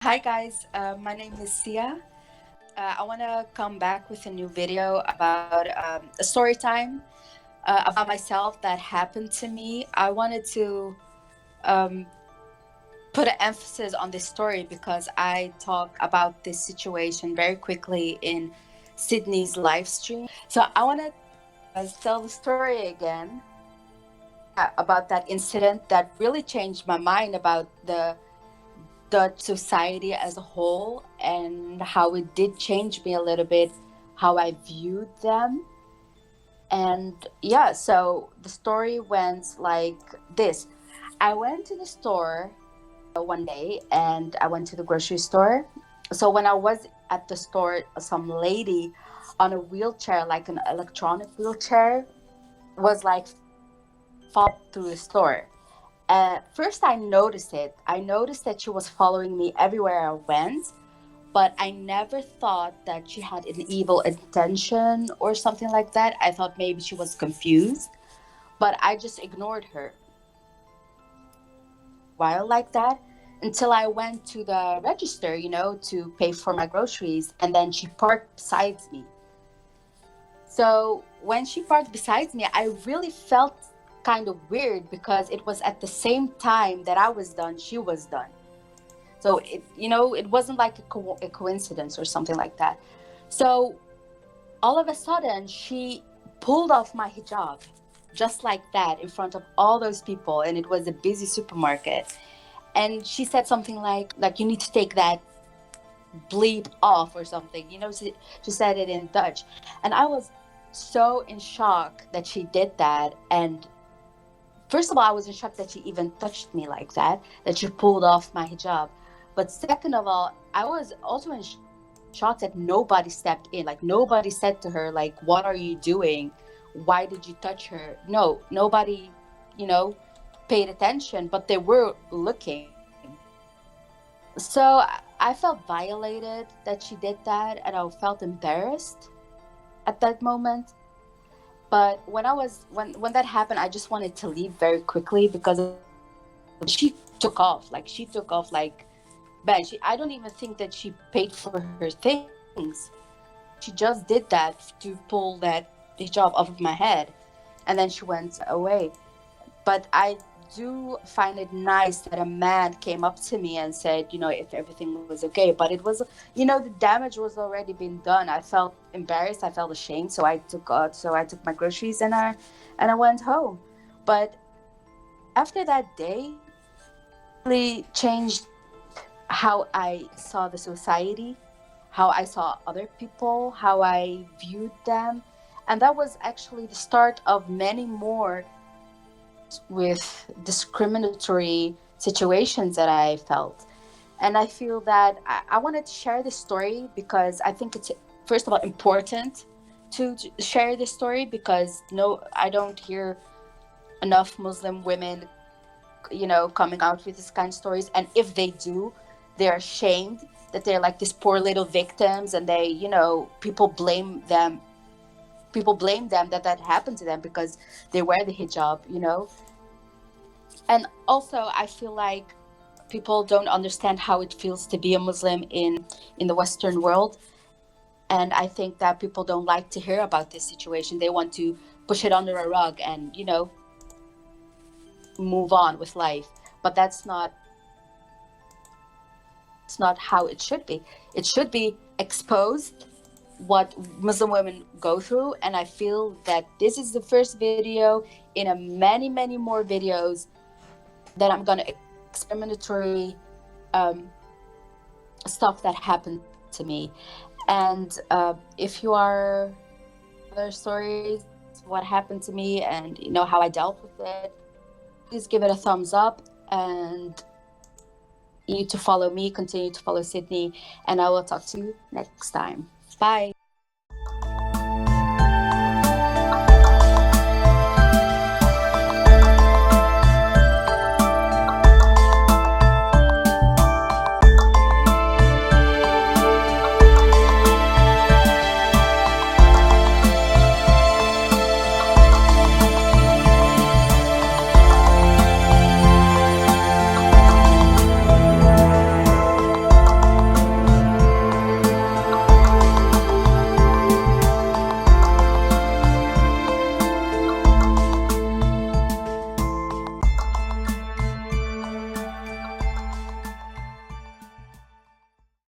Hi guys, my name is Sia. I want to come back with a new video about a story time about myself that happened to me. I wanted to um, put an emphasis on this story because I talk about this situation very quickly in Sidney's live stream. So I want to tell the story again about that incident that really changed my mind about the Dutch society as a whole and how it did change me a little bit, how I viewed them. And yeah, so the story went like this. I went to the store one day and I went to the grocery store. So when I was at the store, some lady on a wheelchair, like an electronic wheelchair, was like following through the store. First, I noticed it. I noticed that she was following me everywhere I went, but I never thought that she had an evil intention or something like that. I thought maybe she was confused, but I just ignored her while like that until I went to the register, to pay for my groceries, and then she parked beside me. So when she parked beside me, I really felt kind of weird because it was at the same time that I was done, she was done. So it wasn't like a coincidence or something like that. So all of a sudden, she pulled off my hijab just like that in front of all those people, and it was a busy supermarket. And she said something like you need to take that bleep off or something. She said it in Dutch, and I was so in shock that she did that. And first of all, I was in shock that she even touched me like that, that she pulled off my hijab. But second of all, I was also in shock that nobody stepped in. Like nobody said to her, like, what are you doing? Why did you touch her? No, nobody, you know, paid attention, but they were looking. So I felt violated that she did that, and I felt embarrassed at that moment. But when that happened, I just wanted to leave very quickly because she took off. Like she took off like bad. I don't even think that she paid for her things. She just did that to pull that hijab off of my head, and then she went away. But I do find it nice that a man came up to me and said, if everything was okay. But it was, the damage was already been done. I felt embarrassed. I felt ashamed. So I took my groceries and I went home. But after that day, really changed how I saw the society, how I saw other people, how I viewed them. And that was actually the start of many more with discriminatory situations that I felt. And I feel that I wanted to share this story because I think it's, first of all, important to share this story because no, I don't hear enough Muslim women, coming out with this kind of stories. And if they do, they're ashamed that they're like these poor little victims, and they, people blame them that happened to them because they wear the hijab. And also, I feel like people don't understand how it feels to be a Muslim in the Western world. And I think that people don't like to hear about this situation. They want to push it under a rug and, move on with life. But it's not how it should be. It should be exposed what Muslim women go through. And I feel that this is the first video in a many, many more videos that I'm going to experimentally stuff that happened to me. And if you are other stories, what happened to me, and how I dealt with it, please give it a thumbs up. And you to follow me, continue to follow Sydney, and I will talk to you next time. Bye.